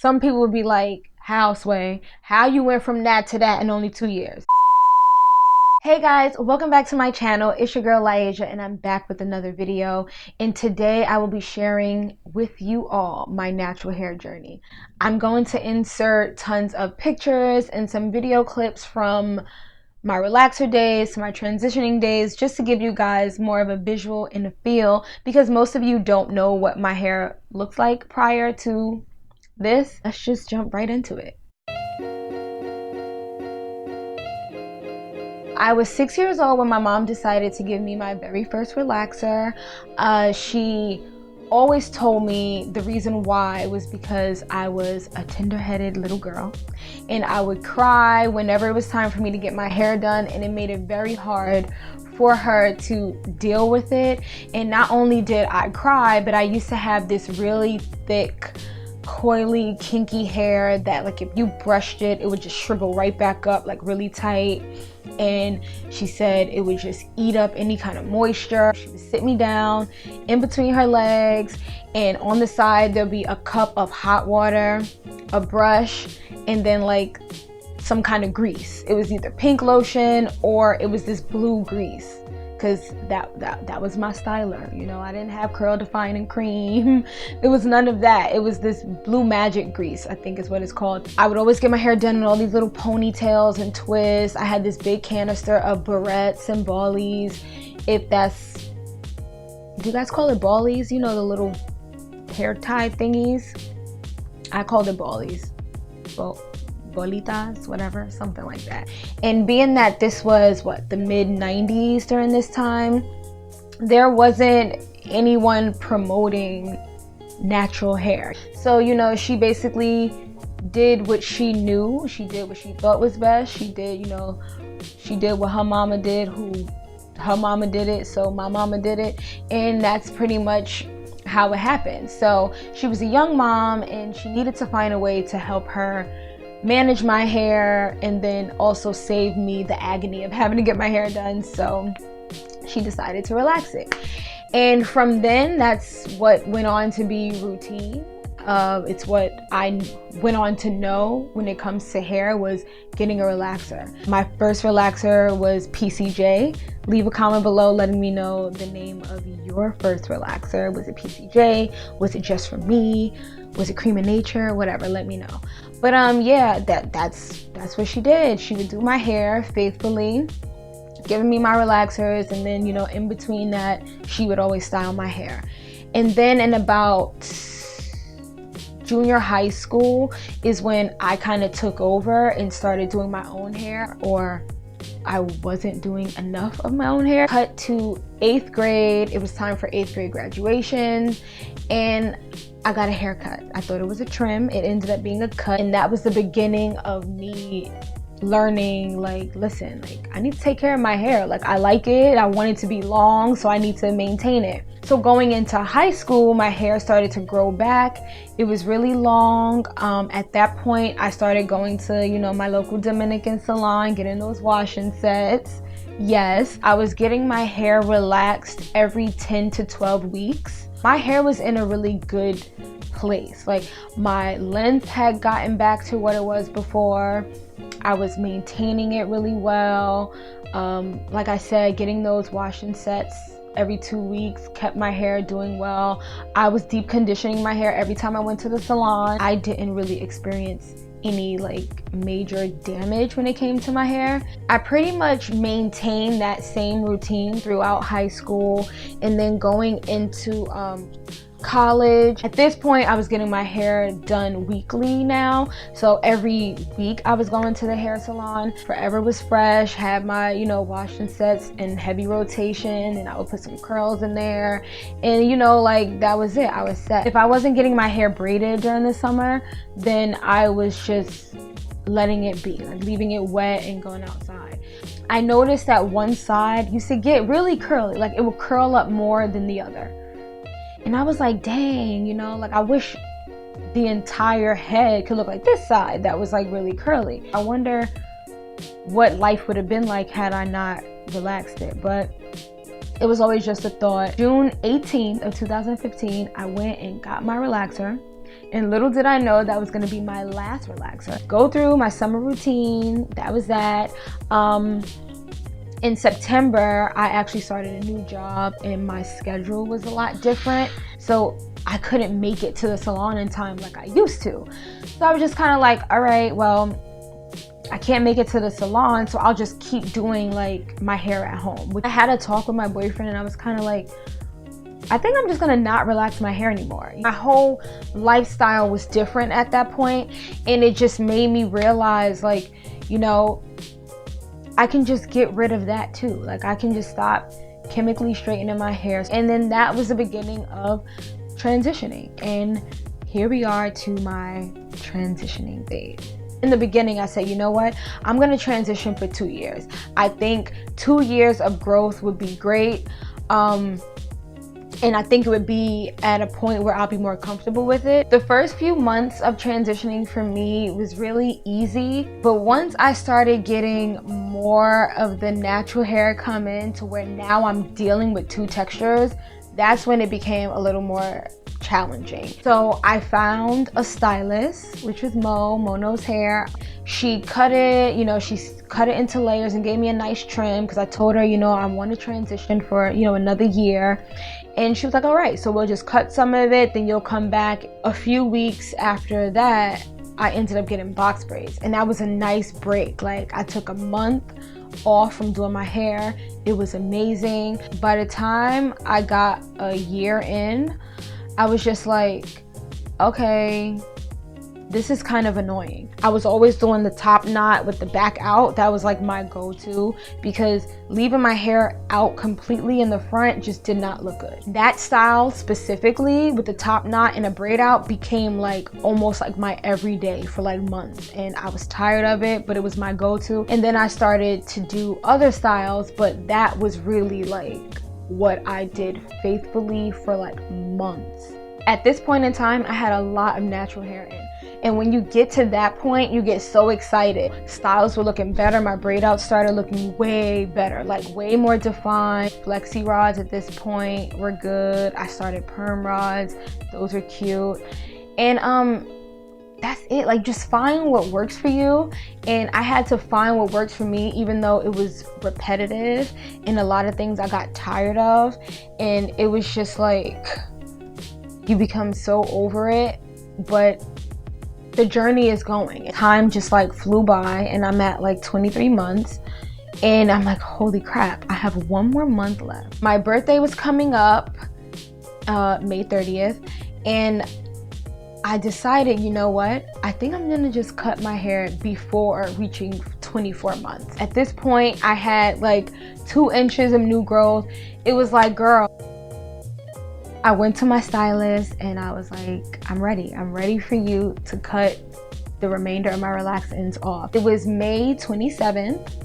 Some people would be like, how, Sway? How you went from that to that in only 2 years? Hey guys, welcome back to my channel. It's your girl Lyasia and I'm back with another video. And today I will be sharing with you all my natural hair journey. I'm going to insert tons of pictures and some video clips from my relaxer days to my transitioning days, just to give you guys more of a visual and a feel, because most of you don't know what my hair looks like prior to this. Let's just jump right into it. I was 6 years old when my mom decided to give me my very first relaxer. She always told me the reason why was because I was a tender-headed little girl and I would cry whenever it was time for me to get my hair done, and it made it very hard for her to deal with it. And not only did I cry, but I used to have this really thick, coily, kinky hair that, like, if you brushed it, it would just shrivel right back up, like really tight. And she said it would just eat up any kind of moisture. She would sit me down in between her legs, and on the side there'll be a cup of hot water, a brush, and then like some kind of grease. It was either pink lotion or it was this blue grease, because that was my styler. You know, I didn't have curl defining cream. It was none of that. It was this blue magic grease, I think is what it's called. I would always get my hair done in all these little ponytails and twists. I had this big canister of barrettes and ballies. If that's, do you guys call it ballies? You know, the little hair tie thingies? I called it ballies. Well, bolitas, whatever, something like that. And being that this was what, the mid 90s during this time, there wasn't anyone promoting natural hair. So, you know, she basically did what she knew. She did what she thought was best. She did, you know, she did what her mama did, her mama did it, so my mama did it. And that's pretty much how it happened. So she was a young mom and she needed to find a way to help her manage my hair and then also save me the agony of having to get my hair done. So she decided to relax it, and from then that's what went on to be routine. It's what I went on to know when it comes to hair, was getting a relaxer. My first relaxer was PCJ. Leave a comment below letting me know the name of your first relaxer. Was it PCJ? Was it just for me? Was it Cream of Nature? Whatever, let me know. But yeah, that's what she did. She would do my hair faithfully, giving me my relaxers, and then, you know, in between that, she would always style my hair. And then in about junior high school is when I kind of took over and started doing my own hair, or I wasn't doing enough of my own hair. Cut to 8th grade. It was time for 8th grade graduation, and I got a haircut. I thought it was a trim. It ended up being a cut, and that was the beginning of me learning, like, listen, like, I need to take care of my hair. Like, I like it. I want it to be long, so I need to maintain it. So going into high school, my hair started to grow back. It was really long. At that point, I started going to, you know, my local Dominican salon, getting those washing sets. Yes, I was getting my hair relaxed every 10 to 12 weeks. My hair was in a really good place. Like, my length had gotten back to what it was before. I was maintaining it really well. Like I said, getting those washing sets every 2 weeks kept my hair doing well. I was deep conditioning my hair every time I went to the salon. I didn't really experience any like major damage when it came to my hair. I pretty much maintained that same routine throughout high school, and then going into college. At this point, I was getting my hair done weekly now, so every week I was going to the hair salon. Forever was fresh, had my, you know, washing sets in heavy rotation, and I would put some curls in there, and, you know, like, that was it. I was set. If I wasn't getting my hair braided during the summer, then I was just letting it be, like leaving it wet and going outside. I noticed that one side used to get really curly, like it would curl up more than the other. And I was like, dang, you know, like, I wish the entire head could look like this side that was like really curly. I wonder what life would have been like had I not relaxed it, but it was always just a thought. June 18th of 2015, I went and got my relaxer. And little did I know that was gonna be my last relaxer. Go through my summer routine, that was that. In September, I actually started a new job and my schedule was a lot different. So I couldn't make it to the salon in time like I used to. So I was just kind of like, all right, well, I can't make it to the salon, so I'll just keep doing like my hair at home. I had a talk with my boyfriend and I was kind of like, I think I'm just gonna not relax my hair anymore. My whole lifestyle was different at that point, and it just made me realize, like, you know, I can just get rid of that too. Like, I can just stop chemically straightening my hair. And then that was the beginning of transitioning. And here we are to my transitioning phase. In the beginning, I said, you know what? I'm gonna transition for 2 years. I think 2 years of growth would be great. And I think it would be at a point where I'll be more comfortable with it. The first few months of transitioning for me was really easy, but once I started getting more of the natural hair come in to where now I'm dealing with 2 textures, that's when it became a little more challenging. So I found a stylist, which was Mo Knows Hair. She cut it, you know, she cut it into layers and gave me a nice trim because I told her, you know, I want to transition for, you know, another year. And she was like, all right, so we'll just cut some of it, then you'll come back. A few weeks after that, I ended up getting box braids, and that was a nice break. Like, I took a month off from doing my hair. It was amazing. By the time I got a year in, I was just like, okay, this is kind of annoying. I was always doing the top knot with the back out. That was like my go-to, because leaving my hair out completely in the front just did not look good. That style specifically with the top knot and a braid out became like almost like my everyday for like months, and I was tired of it, but it was my go-to. And then I started to do other styles, but that was really like what I did faithfully for like months. At this point in time, I had a lot of natural hair in. And when you get to that point, you get so excited. Styles were looking better. My braid outs started looking way better, like way more defined. Flexi rods at this point were good. I started perm rods. Those are cute. And that's it. Like, just find what works for you. And I had to find what works for me, even though it was repetitive and a lot of things I got tired of. And it was just like, you become so over it, but the journey is going. Time just like flew by, and I'm at like 23 months, and I'm like, holy crap, I have 1 more month left. My birthday was coming up, May 30th, and I decided, you know what? I think I'm gonna just cut my hair before reaching 24 months. At this point, I had like 2 inches of new growth. It was like, girl, I went to my stylist and I was like, I'm ready for you to cut the remainder of my relaxed ends off. It was May 27th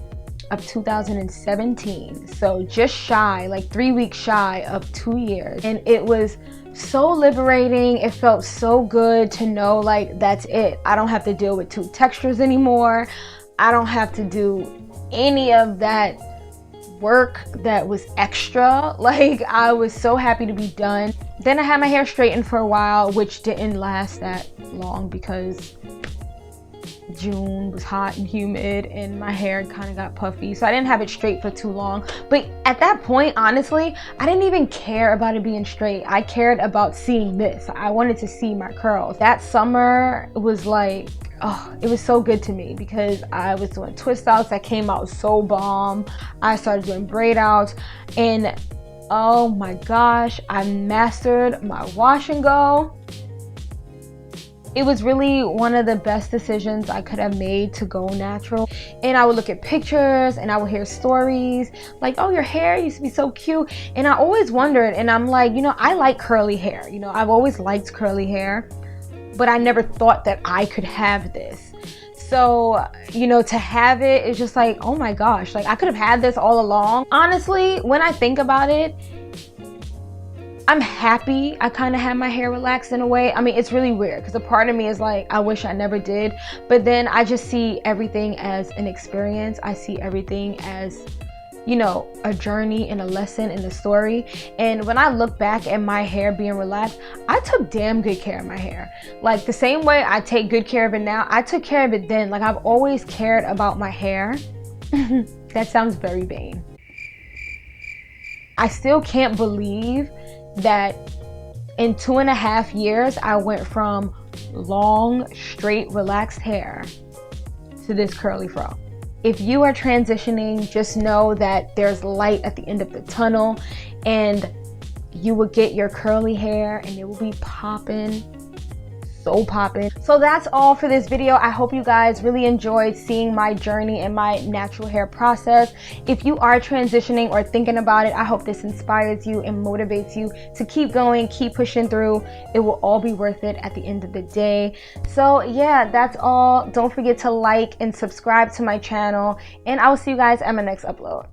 of 2017. So just shy, like 3 weeks shy of 2 years. And it was so liberating. It felt so good to know, like, that's it. I don't have to deal with 2 textures anymore. I don't have to do any of that work that was extra. Like, I was so happy to be done. Then I had my hair straightened for a while, which didn't last that long because June was hot and humid and my hair kind of got puffy, so I didn't have it straight for too long. But at that point, honestly, I didn't even care about it being straight. I cared about seeing this. I wanted to see my curls. That summer was like, oh, it was so good to me because I was doing twist outs that came out so bomb. I started doing braid outs, and oh my gosh, I mastered my wash and go. It was really one of the best decisions I could have made to go natural. And I would look at pictures and I would hear stories like, oh, your hair used to be so cute. And I always wondered, and I'm like, you know, I like curly hair. You know, I've always liked curly hair, but I never thought that I could have this. So, you know, to have it is just like, oh my gosh, like I could have had this all along. Honestly, when I think about it, I'm happy I kind of had my hair relaxed in a way. I mean, it's really weird because a part of me is like, I wish I never did. But then I just see everything as an experience. I see everything as you know, a journey and a lesson and a story. And when I look back at my hair being relaxed, I took damn good care of my hair. Like the same way I take good care of it now, I took care of it then. Like I've always cared about my hair. That sounds very vain. I still can't believe that in 2.5 years, I went from long, straight, relaxed hair to this curly fro. If you are transitioning, just know that there's light at the end of the tunnel, and you will get your curly hair and it will be popping, so popping. So that's all for this video. I hope you guys really enjoyed seeing my journey and my natural hair process. If you are transitioning or thinking about it, I hope this inspires you and motivates you to keep going, keep pushing through. It will all be worth it at the end of the day. So yeah, that's all. Don't forget to like and subscribe to my channel, and I will see you guys at my next upload.